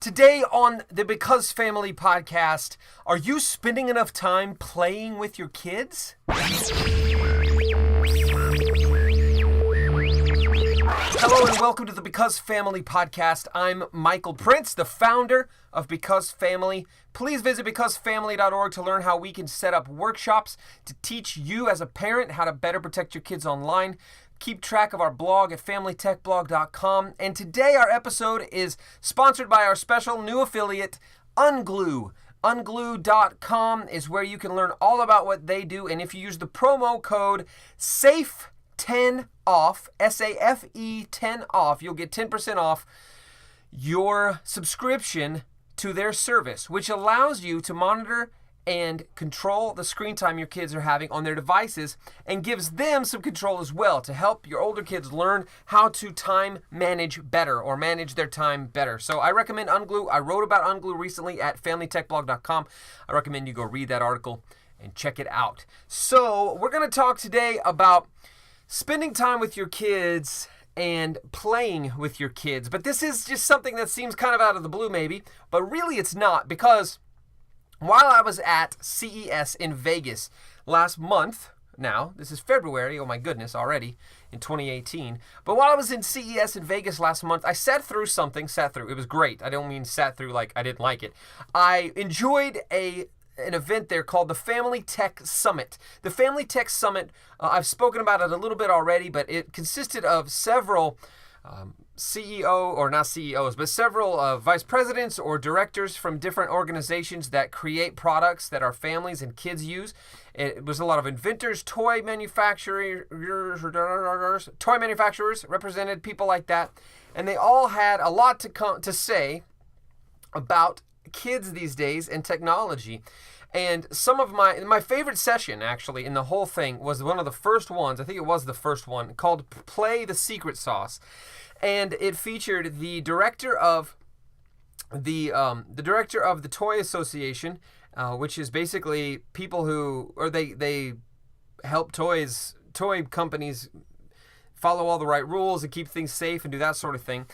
Today on the BecauseFamily Podcast, are you spending enough time playing with your kids? Hello and welcome to the BecauseFamily Podcast. I'm Michael Prince, the founder of BecauseFamily. Please visit BecauseFamily.org to learn how we can set up workshops to teach you as a parent how to better protect your kids online. Keep track of our blog at familytechblog.com. And today our episode is sponsored by our special new affiliate, Unglue. Unglue.com is where you can learn all about what they do. And if you use the promo code SAFE10OFF, S-A-F-E 10 off, you'll get 10% off your subscription to their service, which allows you to monitor and control the screen time your kids are having on their devices and gives them some control as well to help your older kids learn how to time manage better or manage their time better. So I recommend Unglue. I wrote about Unglue recently at familytechblog.com. I recommend you go read that article and check it out. So we're going to talk today about spending time with your kids and playing with your kids. But this is just something that seems kind of out of the blue maybe, but really it's not, because while I was at CES in Vegas last month, now, this is February, oh my goodness, already in 2018. But while I was in CES in Vegas last month, I sat through, it was great. I don't mean sat through like I didn't like it. I enjoyed an event there called the Family Tech Summit. The Family Tech Summit, I've spoken about it a little bit already, but it consisted of several several vice presidents or directors from different organizations that create products that our families and kids use. It was a lot of inventors, toy manufacturers represented, people like that, and they all had a lot to say about kids these days and technology. And some of my favorite session, actually, in the whole thing was one of the first ones, I think it was the first one, called Play the Secret Sauce. And it featured the director of the Toy Association, which is basically people who, or they help toy companies follow all the right rules and keep things safe and do that sort of thing.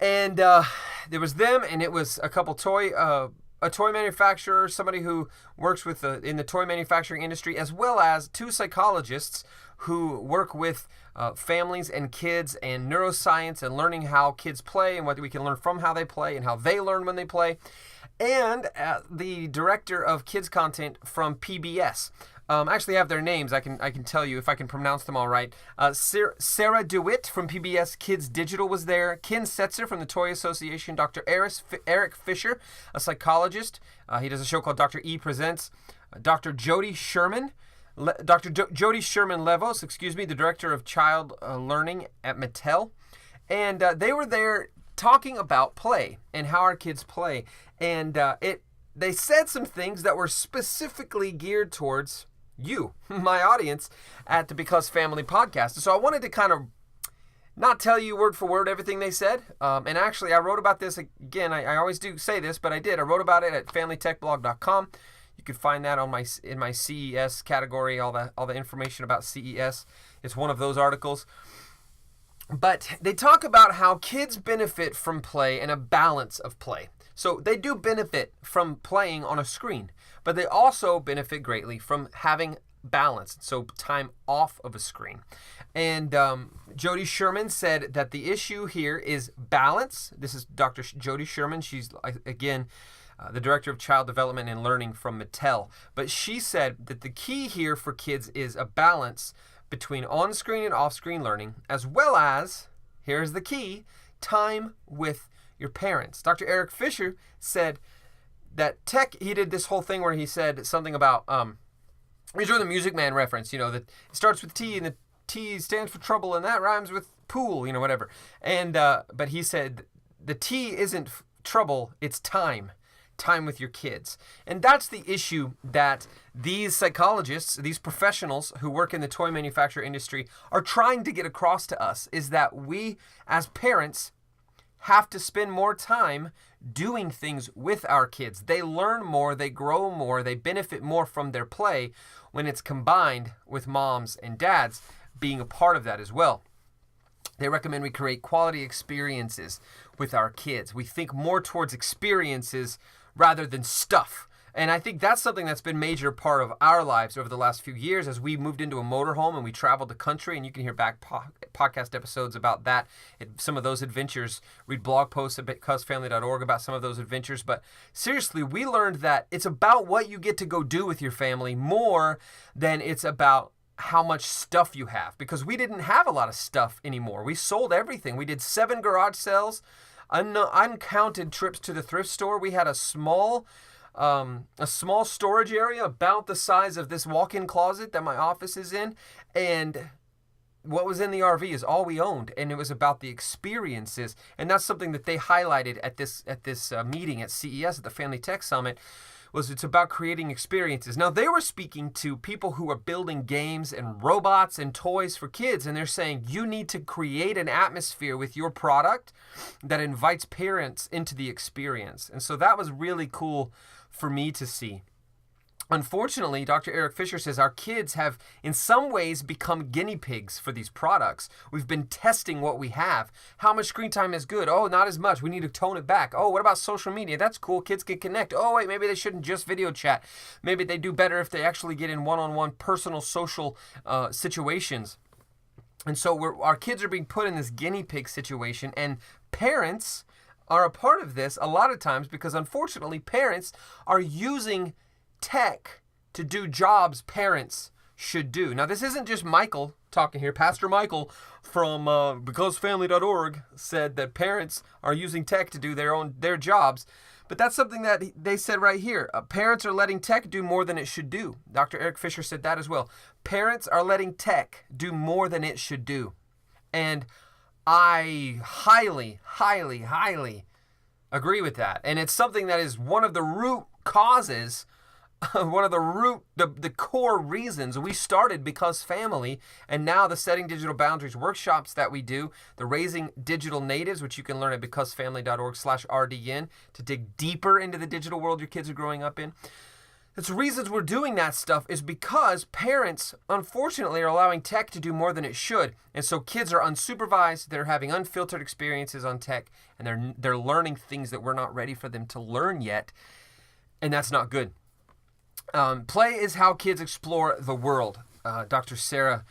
And there was them, and it was a couple a toy manufacturer, somebody who works with in the toy manufacturing industry, as well as two psychologists who work with families and kids and neuroscience and learning how kids play and what we can learn from how they play and how they learn when they play, and the director of kids content from PBS. Actually, I have their names. I can tell you if I can pronounce them all right. Sarah DeWitt from PBS Kids Digital was there. Ken Setzer from the Toy Association. Dr. Eric Fisher, a psychologist. He does a show called Dr. E Presents. Dr. Jody Sherman. Jody Sherman-Levos, the director of child learning at Mattel. And they were there talking about play and how our kids play. And they said some things that were specifically geared towards you, my audience, at the BecauseFamily Podcast. So I wanted to kind of not tell you word for word everything they said. And actually, I wrote about this again. I always do say this, but I did. I wrote about it at familytechblog.com. You can find that in my CES category, all the information about CES. It's one of those articles. But they talk about how kids benefit from play and a balance of play. So they do benefit from playing on a screen, but they also benefit greatly from having balance, so time off of a screen. And Jody Sherman said that the issue here is balance. This is Dr. Jody Sherman. She's, again, the Director of Child Development and Learning from Mattel. But she said that the key here for kids is a balance between on-screen and off-screen learning, as well as, here's the key, time with your parents. Dr. Eric Fisher said that he did this whole thing where he said something about, he's doing the Music Man reference, that it starts with T and the T stands for trouble and that rhymes with pool, whatever. And, but he said the T isn't trouble, it's time with your kids. And that's the issue that these psychologists, these professionals who work in the toy manufacturer industry are trying to get across to us, is that we as parents have to spend more time doing things with our kids. They learn more, they grow more, they benefit more from their play when it's combined with moms and dads being a part of that as well. They recommend we create quality experiences with our kids. We think more towards experiences rather than stuff. And I think that's something that's been a major part of our lives over the last few years as we moved into a motorhome and we traveled the country. And you can hear back podcast episodes about that, some of those adventures. Read blog posts at BecauseFamily.org about some of those adventures. But seriously, we learned that it's about what you get to go do with your family more than it's about how much stuff you have. Because we didn't have a lot of stuff anymore. We sold everything. We did 7 garage sales, uncounted trips to the thrift store. We had a small storage area about the size of this walk-in closet that my office is in, and what was in the RV is all we owned, and it was about the experiences. And that's something that they highlighted at this meeting at CES at the Family Tech Summit. It's about creating experiences. Now, they were speaking to people who are building games and robots and toys for kids, and they're saying you need to create an atmosphere with your product that invites parents into the experience. And so that was really cool for me to see. Unfortunately, Dr. Eric Fisher says our kids have in some ways become guinea pigs for these products. We've been testing what we have. How much screen time is good? Oh, not as much. We need to tone it back. Oh, what about social media? That's cool. Kids can connect. Oh, wait, maybe they shouldn't just video chat. Maybe they do better if they actually get in one-on-one personal social situations. And so our kids are being put in this guinea pig situation, and parents are a part of this a lot of times because unfortunately parents are using tech to do jobs parents should do. Now, this isn't just Michael talking here. Pastor Michael from BecauseFamily.org said that parents are using tech to do their jobs, but that's something that they said right here. Parents are letting tech do more than it should do. Dr. Eric Fisher said that as well. Parents are letting tech do more than it should do. And I highly, highly, highly agree with that. And it's something that is one of the root causes, the core reasons we started Because Family, and now the Setting Digital Boundaries workshops that we do, the Raising Digital Natives, which you can learn at BecauseFamily.org/RDN to dig deeper into the digital world your kids are growing up in. The reasons we're doing that stuff is because parents, unfortunately, are allowing tech to do more than it should. And so kids are unsupervised, they're having unfiltered experiences on tech, and they're learning things that we're not ready for them to learn yet. And that's not good. Play is how kids explore the world. Dr. Sarah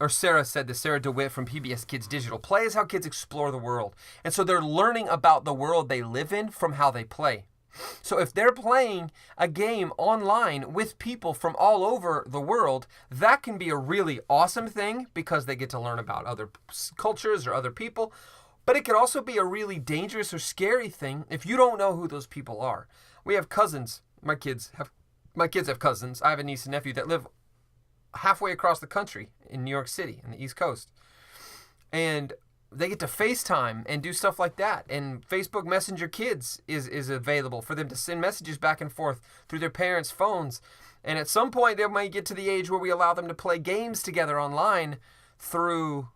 said this, Sarah DeWitt from PBS Kids Digital. Play is how kids explore the world. And so they're learning about the world they live in from how they play. So if they're playing a game online with people from all over the world, that can be a really awesome thing because they get to learn about other cultures or other people. But it could also be a really dangerous or scary thing if you don't know who those people are. We have cousins. My kids have cousins. I have a niece and nephew that live halfway across the country in New York City, on the East Coast. And they get to FaceTime and do stuff like that. And Facebook Messenger Kids is available for them to send messages back and forth through their parents' phones. And at some point, they might get to the age where we allow them to play games together online through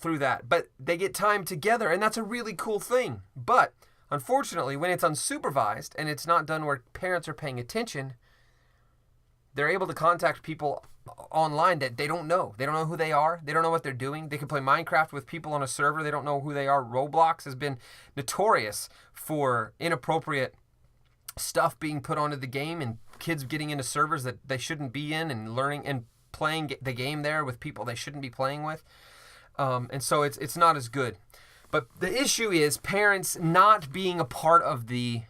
that. But they get time together, and that's a really cool thing. But unfortunately, when it's unsupervised and it's not done where parents are paying attention, they're able to contact people online that they don't know. They don't know who they are. They don't know what they're doing. They can play Minecraft with people on a server. They don't know who they are. Roblox has been notorious for inappropriate stuff being put onto the game and kids getting into servers that they shouldn't be in and learning and playing the game there with people they shouldn't be playing with. And so it's not as good. But the issue is parents not being a part of the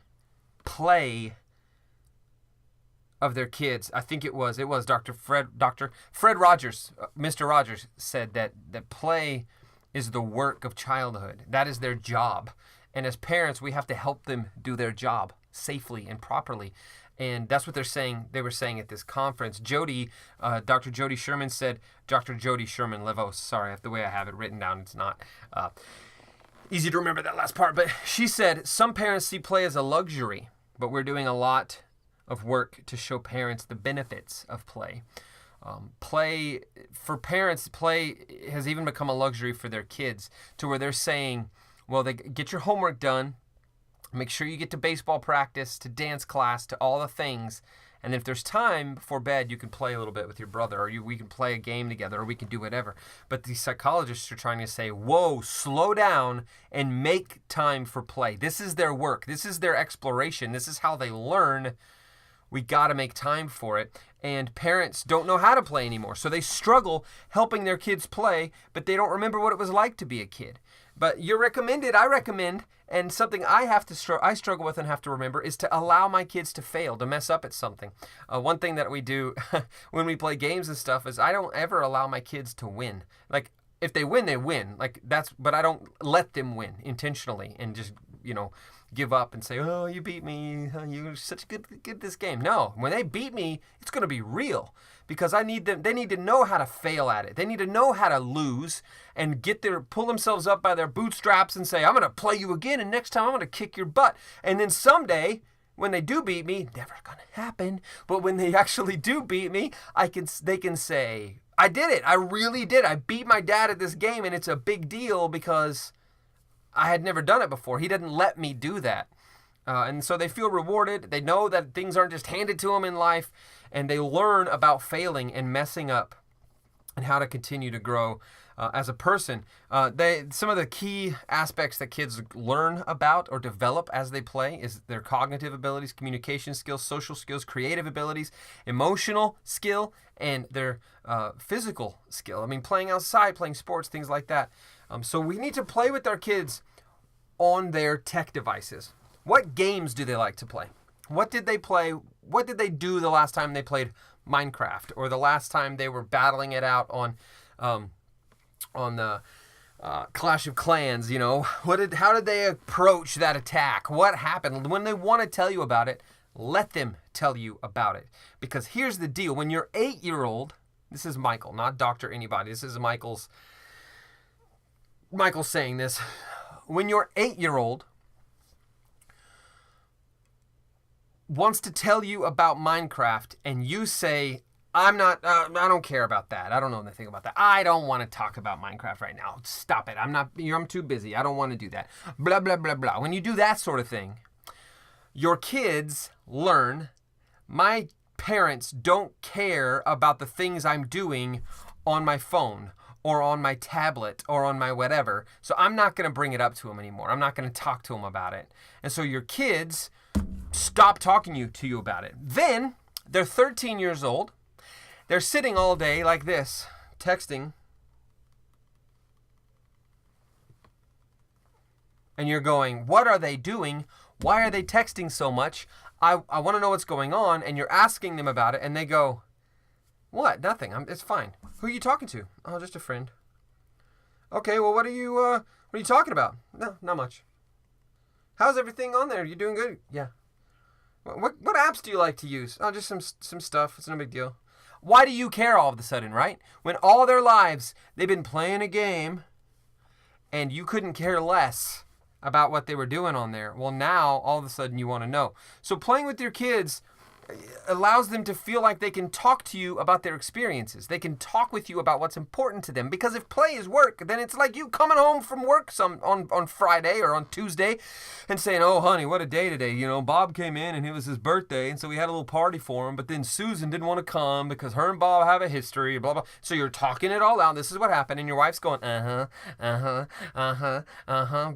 play of their kids. I think it was Dr. Fred Rogers, Mr. Rogers said that play is the work of childhood. That is their job. And as parents, we have to help them do their job safely and properly. And that's what they were saying at this conference. Dr. Jody Sherman said, Dr. Jody Sherman Levos, sorry, the way I have it written down, it's not easy to remember that last part. But she said, some parents see play as a luxury, but we're doing a lot of work to show parents the benefits of play. For parents, play has even become a luxury for their kids to where they're saying, well, they get your homework done, make sure you get to baseball practice, to dance class, to all the things, And if there's time before bed, you can play a little bit with your brother, or we can play a game together, or we can do whatever. But these psychologists are trying to say, whoa, slow down and make time for play. This is their work. This is their exploration. This is how they learn. We got to make time for it. And parents don't know how to play anymore. So they struggle helping their kids play, but they don't remember what it was like to be a kid. But you're recommended, I recommend, and something I struggle with and have to remember is to allow my kids to fail, to mess up at something. One thing that we do when we play games and stuff is I don't ever allow my kids to win. Like, if they win, they win. But I don't let them win intentionally and just, give up and say, oh, you beat me. You're such a good at this game. No, when they beat me, it's going to be real because they need to know how to fail at it. They need to know how to lose and pull themselves up by their bootstraps and say, I'm going to play you again. And next time I'm going to kick your butt. And then someday when they do beat me, never going to happen. But when they actually do beat me, they can say, I did it. I really did. I beat my dad at this game. And it's a big deal because I had never done it before. He didn't let me do that. And so they feel rewarded. They know that things aren't just handed to them in life. And they learn about failing and messing up and how to continue to grow as a person. Some of the key aspects that kids learn about or develop as they play is their cognitive abilities, communication skills, social skills, creative abilities, emotional skill, and their physical skill. I mean, playing outside, playing sports, things like that. So we need to play with our kids on their tech devices. What games do they like to play? What did they play? What did they do the last time they played Minecraft, or the last time they were battling it out on the Clash of Clans? How did they approach that attack? What happened? When they want to tell you about it, let them tell you about it. Because here's the deal: when your 8-year-old, this is Michael, not Dr. Anybody. This is Michael's saying this. When your 8-year-old wants to tell you about Minecraft and you say, I don't care about that. I don't know anything about that. I don't want to talk about Minecraft right now. Stop it. I'm too busy. I don't want to do that. Blah, blah, blah, blah. When you do that sort of thing, your kids learn, my parents don't care about the things I'm doing on my phone or on my tablet or on my whatever. So I'm not going to bring it up to them anymore. I'm not going to talk to them about it. And so your kids stop talking to you about it. Then they're 13 years old. They're sitting all day like this, texting. And you're going, what are they doing? Why are they texting so much? I want to know what's going on. And you're asking them about it. And they go, what? Nothing. It's fine. Who are you talking to? Oh, just a friend. Okay, well, what are you talking about? No, not much. How's everything on there? You doing good? Yeah. What apps do you like to use? Oh, just some stuff. It's no big deal. Why do you care all of a sudden, right? When all their lives they've been playing a game and you couldn't care less about what they were doing on there. Well, now all of a sudden you want to know. So playing with your kids allows them to feel like they can talk to you about their experiences. They can talk with you about what's important to them. Because if play is work, then it's like you coming home from work on Friday or on Tuesday and saying, oh, honey, what a day today. Bob came in and it was his birthday, and so we had a little party for him. But then Susan didn't want to come because her and Bob have a history, blah, blah. So you're talking it all out. This is what happened. And your wife's going,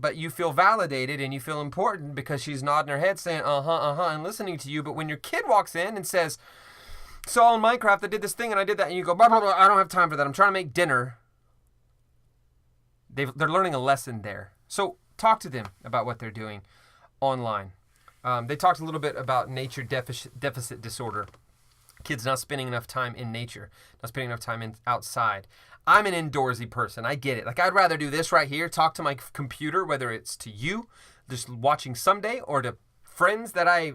But you feel validated and you feel important because she's nodding her head saying, and listening to you. But when your kid walks in and says, so on Minecraft I did this thing and I did that, and you go, blah, blah, blah, I don't have time for that, I'm trying to make dinner. They're learning a lesson there. So talk to them about what they're doing online. They talked a little bit about nature deficit disorder. Kids not spending enough time in nature, not spending enough time outside. I'm an indoorsy person. I get it. Like, I'd rather do this right here, talk to my computer, whether it's to you, just watching someday, or to friends that I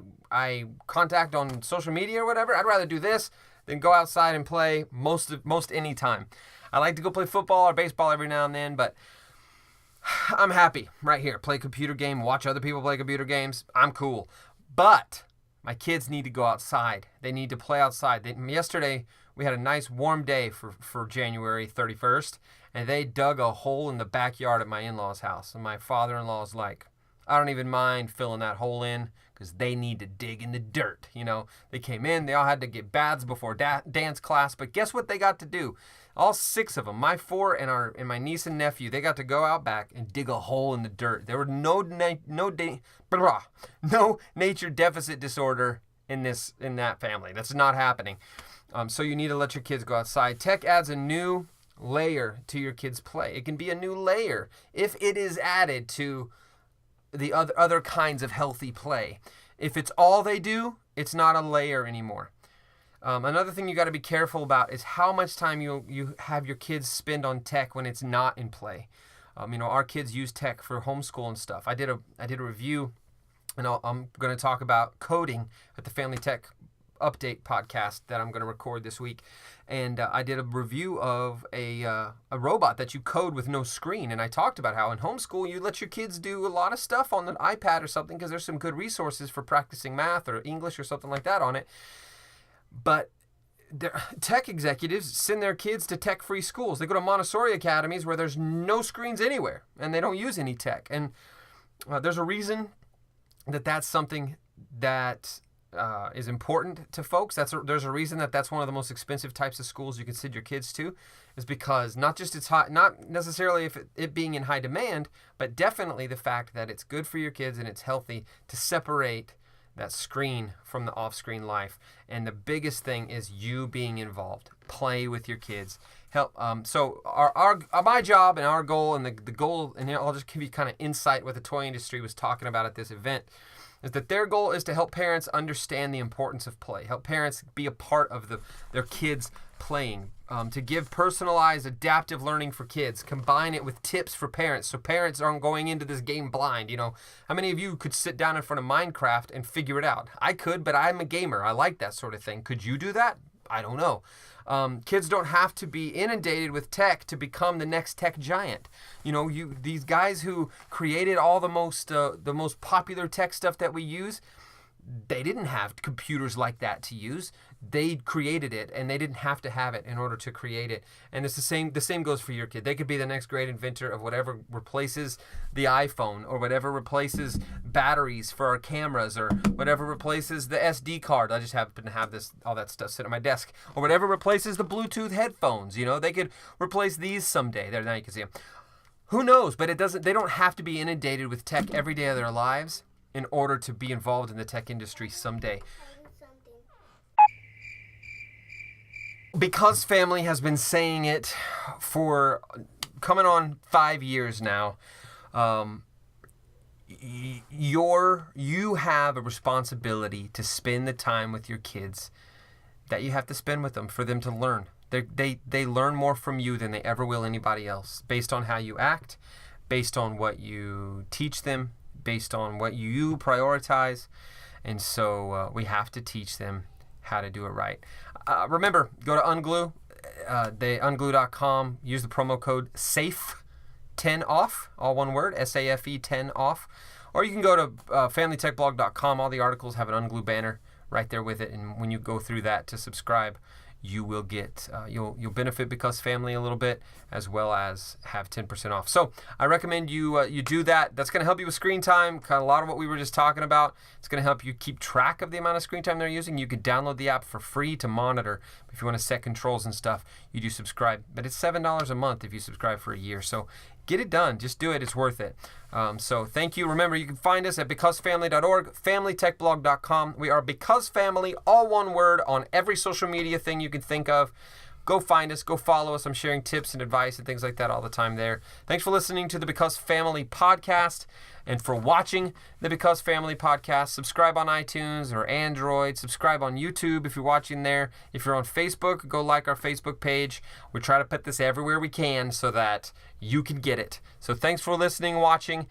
contact on social media or whatever. I'd rather do this than go outside and play most any time. I like to go play football or baseball every now and then, but I'm happy right here. Play a computer game, watch other people play computer games. I'm cool. But my kids need to go outside. They need to play outside. Yesterday, we had a nice warm day for January 31st, and they dug a hole in the backyard at my in-laws' house. And my father-in-law is like, I don't even mind filling that hole in because they need to dig in the dirt. They came in, they all had to get baths before dance class, but guess what they got to do? All 6 of them, my 4 and my niece and nephew, they got to go out back and dig a hole in the dirt. There were no nature deficit disorder in that family. That's not happening. So you need to let your kids go outside. Tech adds a new layer to your kids' play. It can be a new layer if it is added to the other kinds of healthy play. If it's all they do, it's not a layer anymore. Another thing you got to be careful about is how much time you have your kids spend on tech when it's not in play. Our kids use tech for homeschool and stuff. I did a review, and I'm going to talk about coding at the Family Tech Update podcast that I'm going to record this week. And I did a review of a robot that you code with no screen. And I talked about how in homeschool you let your kids do a lot of stuff on an iPad or something because there's some good resources for practicing math or English or something like that on it. But tech executives send their kids to tech-free schools. They go to Montessori academies where there's no screens anywhere and they don't use any tech. And there's a reason that's something that is important to folks. There's a reason that's one of the most expensive types of schools you can send your kids to, is because not just it's high, not necessarily if it being in high demand, but definitely the fact that it's good for your kids and it's healthy to separate that screen from the off-screen life. And the biggest thing is you being involved. Play with your kids. Help. So my job and our goal and the goal, and I'll just give you kind of insight what the toy industry was talking about at this event, is that their goal is to help parents understand the importance of play, help parents be a part of their kids playing, to give personalized adaptive learning for kids, combine it with tips for parents so parents aren't going into this game blind. How many of you could sit down in front of Minecraft and figure it out? I could, but I'm a gamer. I like that sort of thing. Could you do that? I don't know. Kids don't have to be inundated with tech to become the next tech giant. These guys who created all the most popular tech stuff that we use, they didn't have computers like that to use. They created it, and they didn't have to have it in order to create it. And it's the same goes for your kid. They could be the next great inventor of whatever replaces the iPhone, or whatever replaces batteries for our cameras, or whatever replaces the SD card. I just happen to have all that stuff sitting on my desk, or whatever replaces the Bluetooth headphones. They could replace these someday. There, now you can see them. Who knows? But they don't have to be inundated with tech every day of their lives in order to be involved in the tech industry someday. Because Family has been saying it for coming on 5 years now, you have a responsibility to spend the time with your kids that you have to spend with them for them to learn. They learn more from you than they ever will anybody else, based on how you act, based on what you teach them, based on what you prioritize. And so we have to teach them how to do it right. Remember, go to Unglue, unglu.com, use the promo code SAFE10OFF, all one word, SAFE 10 off. Or you can go to familytechblog.com. All the articles have an Unglue banner right there with it. And when you go through that to subscribe, you will get, you'll benefit Because Family a little bit, as well as have 10% off. So I recommend you do that. That's going to help you with screen time, kind of a lot of what we were just talking about. It's going to help you keep track of the amount of screen time they're using. You could download the app for free to monitor. If you want to set controls and stuff, you do subscribe. But it's $7 a month if you subscribe for a year. So get it done. Just do it. It's worth it. So thank you. Remember, you can find us at becausefamily.org, familytechblog.com. We are Because Family, all one word, on every social media thing you can think of. Go find us. Go follow us. I'm sharing tips and advice and things like that all the time there. Thanks for listening to the Because Family Podcast and for watching the Because Family Podcast. Subscribe on iTunes or Android. Subscribe on YouTube if you're watching there. If you're on Facebook, go like our Facebook page. We try to put this everywhere we can so that you can get it. So thanks for listening, watching,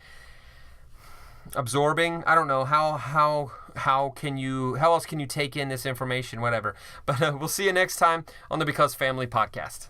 absorbing. I don't know how else can you take in this information, whatever. But we'll see you next time on the Because Family Podcast.